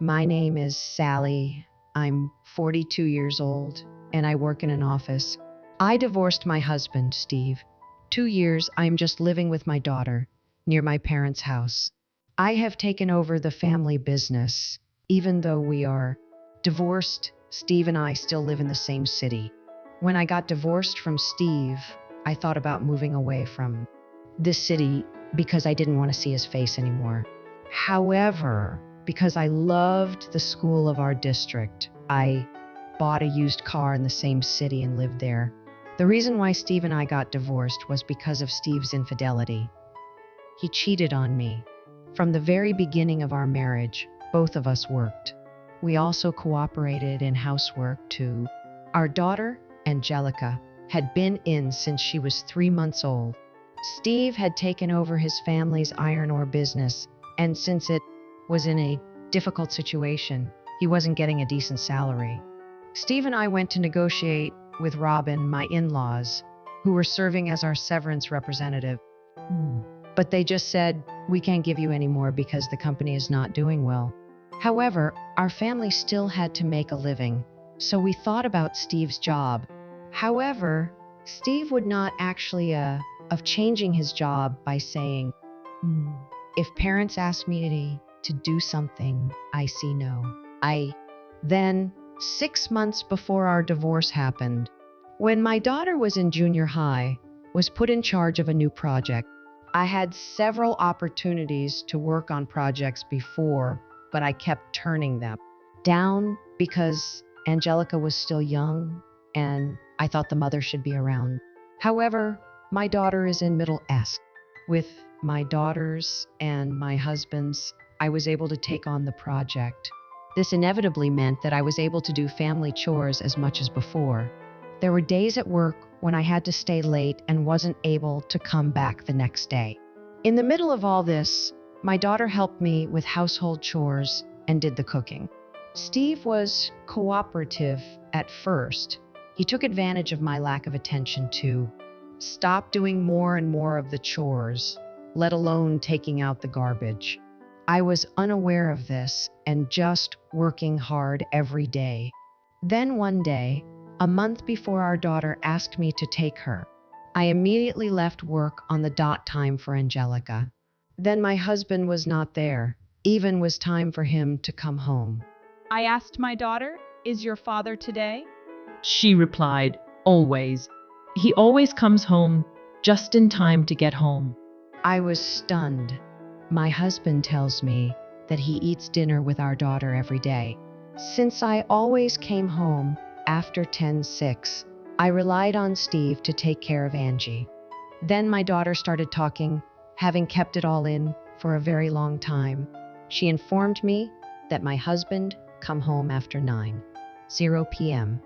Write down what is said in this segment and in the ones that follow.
My name is Sally. I'm 42 years old and I work in an office. I divorced my husband, Steve. 2 years I'm just living with my daughter near my parents' house. I have taken over the family business. Even though we are divorced, Steve and I still live in the same city. When I got divorced from Steve, I thought about moving away from this city because I didn't want to see his face anymore. However, because I loved the school of our district, I bought a used car in the same city and lived there. The reason why Steve and I got divorced was because of Steve's infidelity. He cheated on me. From the very beginning of our marriage, both of us worked. We also cooperated in housework too. Our daughter, Angelica, had been in since she was 3 months old. Steve had taken over his family's iron ore business, and since it was in a difficult situation, he wasn't getting a decent salary. Steve and I went to negotiate with Robin, my in-laws, who were serving as our severance representative. But they just said, we can't give you any more because the company is not doing well. However, our family still had to make a living, so we thought about Steve's job. However, Steve would not actually of changing his job by saying, if parents ask me to do something, I see no. Then, 6 months before our divorce happened, when my daughter was in junior high, was put in charge of a new project. I had several opportunities to work on projects before, but I kept turning them down because Angelica was still young and I thought the mother should be around. However, my daughter is in middle S. With my daughters and my husband's, I was able to take on the project. This inevitably meant that I was able to do family chores as much as before. There were days at work when I had to stay late and wasn't able to come back the next day. In the middle of all this, my daughter helped me with household chores and did the cooking. Steve was cooperative at first. He took advantage of my lack of attention to stop doing more and more of the chores, let alone taking out the garbage. I was unaware of this and just working hard every day. Then one day, a month before our daughter asked me to take her, I immediately left work on the dot time for Angelica. Then my husband was not there. Even was time for him to come home. I asked my daughter, is your father today? She replied, always. He always comes home just in time to get home. I was stunned. My husband tells me that he eats dinner with our daughter every day. Since I always came home after 10:06, I relied on Steve to take care of Angie. Then my daughter started talking, having kept it all in for a very long time. She informed me that my husband come home after 9:00 p.m.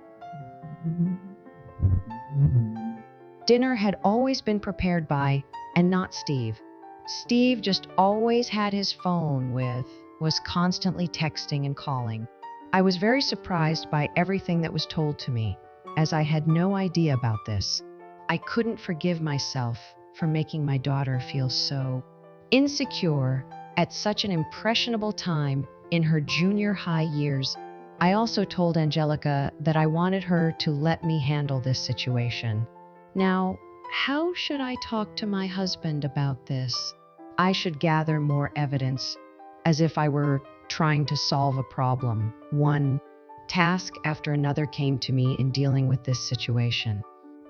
Dinner had always been prepared by, and not Steve. Steve just always had his phone with, was constantly texting and calling. I was very surprised by everything that was told to me, as I had no idea about this. I couldn't forgive myself for making my daughter feel so insecure at such an impressionable time in her junior high years. I also told Angelica that I wanted her to let me handle this situation. Now, how should I talk to my husband about this? I should gather more evidence, as if I were trying to solve a problem. One task after another came to me in dealing with this situation.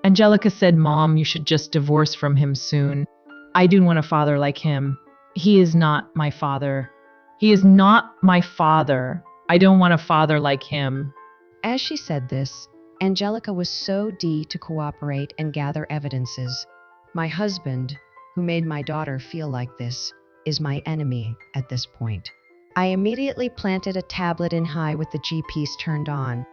Angelica said, Mom, you should just divorce from him soon. I do want a father like him. He is not my father. He is not my father. I don't want a father like him. As she said this, Angelica was so to cooperate and gather evidences. My husband, who made my daughter feel like this, is my enemy at this point. I immediately planted a tablet in high with the GPS turned on.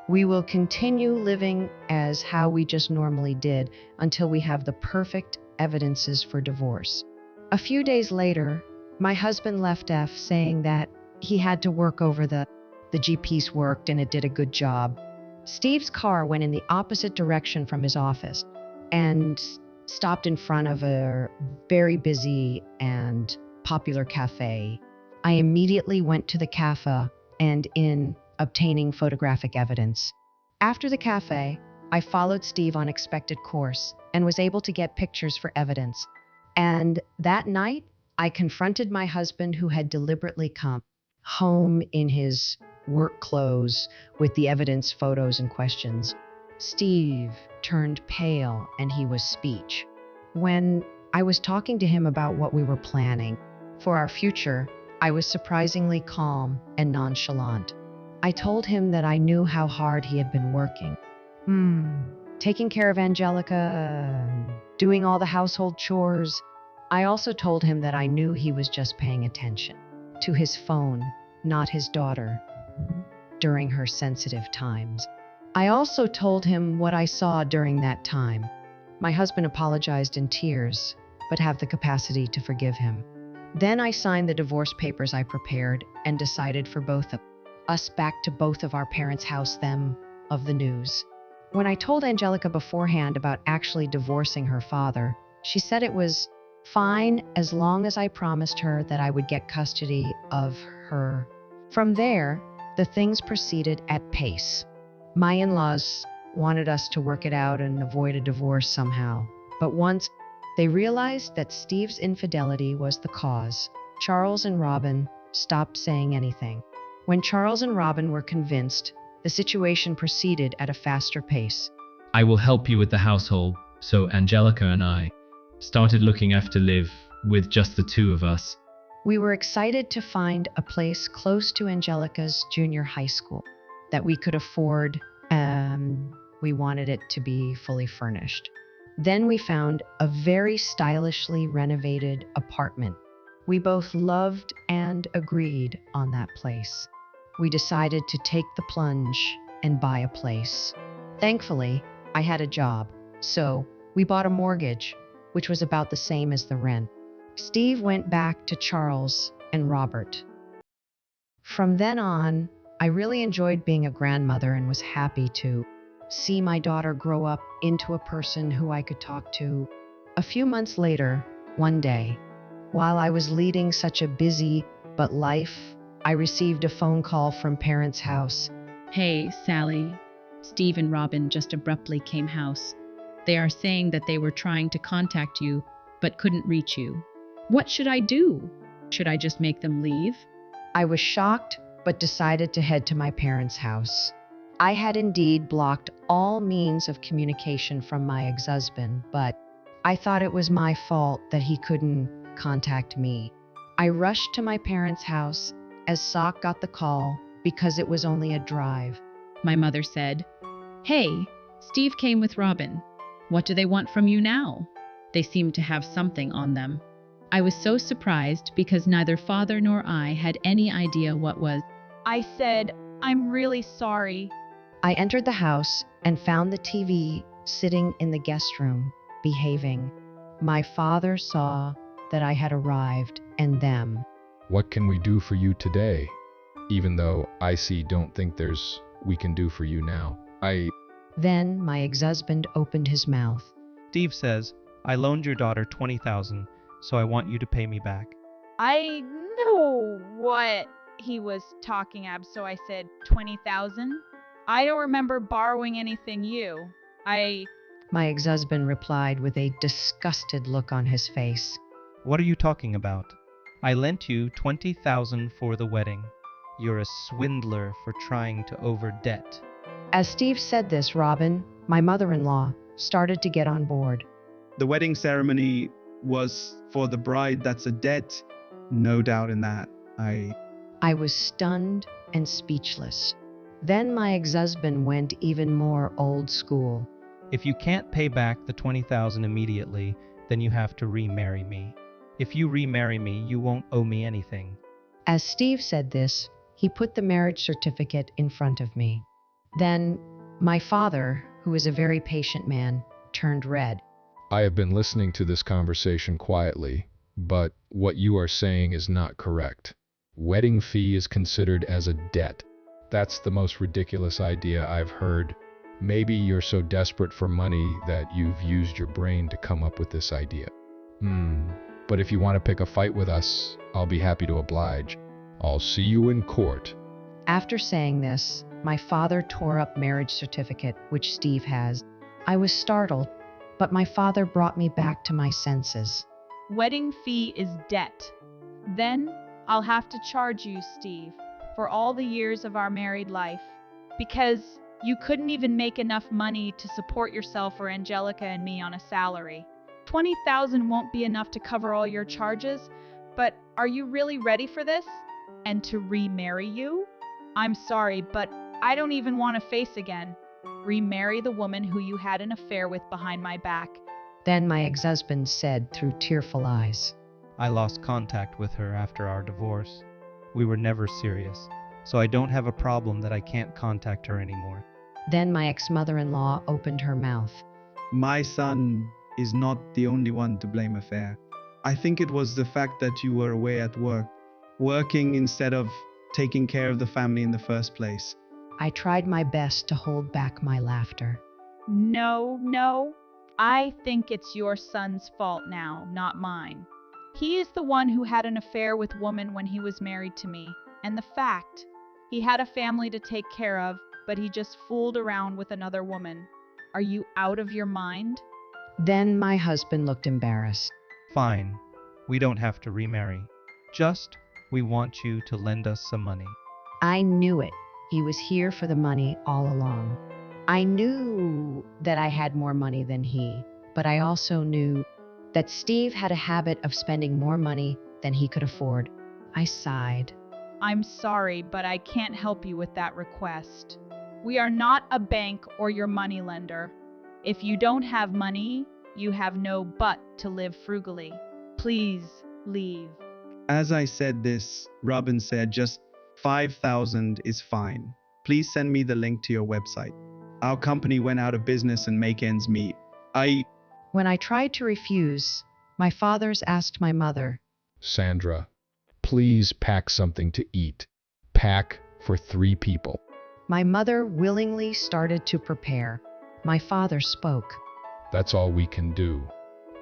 We will continue living as how we just normally did until we have the perfect evidences for divorce. A few days later, my husband left F saying that he had to work over the GPS worked and it did a good job. Steve's car went in the opposite direction from his office and stopped in front of a very busy and popular cafe. I immediately went to the cafe and in obtaining photographic evidence. After the cafe, I followed Steve on expected course and was able to get pictures for evidence. And that night, I confronted my husband who had deliberately come home in his work clothes with the evidence, photos, and questions. Steve turned pale and he was speech. When I was talking to him about what we were planning for our future, I was surprisingly calm and nonchalant. I told him that I knew how hard he had been working. Taking care of Angelica, doing all the household chores. I also told him that I knew he was just paying attention to his phone, not his daughter, during her sensitive times. I also told him what I saw during that time. My husband apologized in tears, but have the capacity to forgive him. Then I signed the divorce papers I prepared and decided for both of us back to both of our parents' house them of the news. When I told Angelica beforehand about actually divorcing her father, she said it was fine as long as I promised her that I would get custody of her. From there, the things proceeded at pace. My in-laws wanted us to work it out and avoid a divorce somehow, but once they realized that Steve's infidelity was the cause, Charles and Robin stopped saying anything. When Charles and Robin were convinced, the situation proceeded at a faster pace. I will help you with the household. So Angelica and I started looking after live with just the two of us. We were excited to find a place close to Angelica's junior high school that we could afford, and we wanted it to be fully furnished. Then we found a very stylishly renovated apartment. We both loved and agreed on that place. We decided to take the plunge and buy a place. Thankfully, I had a job, so we bought a mortgage, which was about the same as the rent. Steve went back to Charles and Robert. From then on, I really enjoyed being a grandmother and was happy to see my daughter grow up into a person who I could talk to. A few months later, one day, while I was leading such a busy life, I received a phone call from parents' house. Hey, Sally. Steve and Robin just abruptly came house. They are saying that they were trying to contact you, but couldn't reach you. What should I do? Should I just make them leave? I was shocked, but decided to head to my parents' house. I had indeed blocked all means of communication from my ex-husband, but I thought it was my fault that he couldn't contact me. I rushed to my parents' house as Sock got the call because it was only a drive. My mother said, Hey, Steve came with Robin. What do they want from you now? They seem to have something on them. I was so surprised because neither father nor I had any idea what was. I said, I'm really sorry. I entered the house and found the TV sitting in the guest room, behaving. My father saw that I had arrived and them. What can we do for you today? Even though don't think there's we can do for you now. Then my ex-husband opened his mouth. Steve says, I loaned your daughter $20,000, so I want you to pay me back. I know what he was talking ab, so I said 20,000. I don't remember borrowing anything My ex-husband replied with a disgusted look on his face. What are you talking about? I lent you $20,000 for the wedding. You're a swindler for trying to over-debt. As Steve said this, Robin, my mother-in-law, started to get on board. The wedding ceremony was for the bride. That's a debt. No doubt in that. I was stunned and speechless. Then my ex-husband went even more old school. If you can't pay back the $20,000 immediately, then you have to remarry me. If you remarry me, you won't owe me anything. As Steve said this, he put the marriage certificate in front of me. Then my father, who is a very patient man, turned red. I have been listening to this conversation quietly, but what you are saying is not correct. Wedding fee is considered as a debt. That's the most ridiculous idea I've heard. Maybe you're so desperate for money that you've used your brain to come up with this idea. But if you want to pick a fight with us, I'll be happy to oblige. I'll see you in court. After saying this, my father tore up marriage certificate, which Steve has. I was startled, but my father brought me back to my senses. Wedding fee is debt. Then I'll have to charge you, Steve, for all the years of our married life, because you couldn't even make enough money to support yourself or Angelica and me on a salary. 20,000 won't be enough to cover all your charges, but are you really ready for this? And to remarry you? I'm sorry, but I don't even want to face again. Remarry the woman who you had an affair with behind my back. Then my ex-husband said through tearful eyes, I lost contact with her after our divorce. We were never serious, so I don't have a problem that I can't contact her anymore. Then my ex-mother-in-law opened her mouth. My son is not the only one to blame affair. I think it was the fact that you were away at work, working instead of taking care of the family in the first place. I tried my best to hold back my laughter. No. I think it's your son's fault now, not mine. He is the one who had an affair with woman when he was married to me. And the fact, he had a family to take care of, but he just fooled around with another woman. Are you out of your mind? Then my husband looked embarrassed. Fine, we don't have to remarry. Just, we want you to lend us some money. I knew it. He was here for the money all along. I knew that I had more money than he, but I also knew that Steve had a habit of spending more money than he could afford. I sighed. I'm sorry, but I can't help you with that request. We are not a bank or your money lender. If you don't have money, you have no but to live frugally. Please leave. As I said this, Robin said just 5,000 is fine. Please send me the link to your website. Our company went out of business and make ends meet. When I tried to refuse, my fathers asked my mother, Sandra, please pack something to eat. Pack for 3 people. My mother willingly started to prepare. My father spoke. That's all we can do.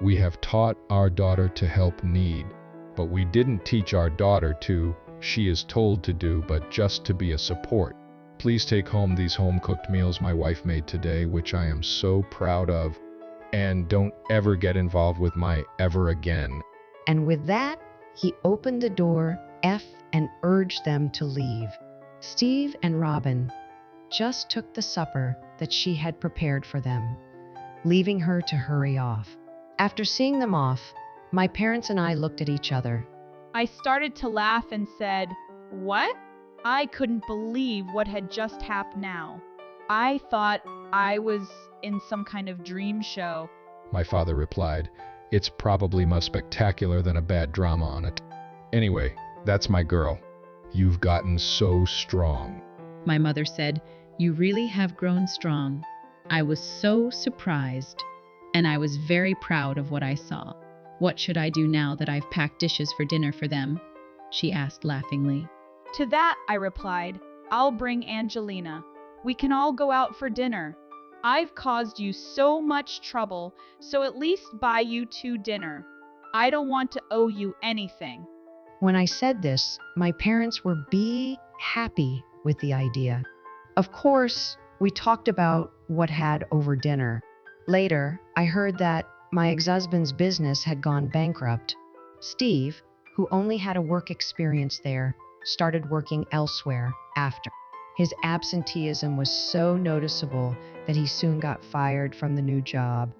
We have taught our daughter to help need, but we didn't teach our daughter to, she is told to do, but just to be a support. Please take home these home-cooked meals my wife made today, which I am so proud of, and don't ever get involved with my ever again. And with that, he opened the door and urged them to leave. Steve and Robin just took the supper that she had prepared for them, leaving her to hurry off. After seeing them off, my parents and I looked at each other. I started to laugh and said, What? I couldn't believe what had just happened now. I thought I was in some kind of dream show. My father replied, it's probably more spectacular than a bad drama on it. Anyway, that's my girl. You've gotten so strong. My mother said, You really have grown strong. I was so surprised, and I was very proud of what I saw. What should I do now that I've packed dishes for dinner for them? She asked laughingly. To that, I replied, I'll bring Angelina. We can all go out for dinner. I've caused you so much trouble, so at least buy you 2 dinner. I don't want to owe you anything. When I said this, my parents were happy with the idea. Of course, we talked about what had over dinner. Later, I heard that my ex-husband's business had gone bankrupt. Steve, who only had a work experience there, started working elsewhere after. His absenteeism was so noticeable that he soon got fired from the new job.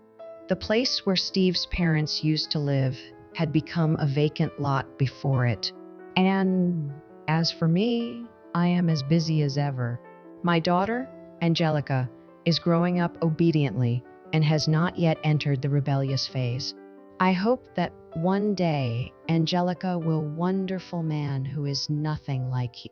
The place where Steve's parents used to live had become a vacant lot before it. And as for me, I am as busy as ever. My daughter, Angelica, is growing up obediently and has not yet entered the rebellious phase. I hope that one day Angelica will wonderful man who is nothing like he.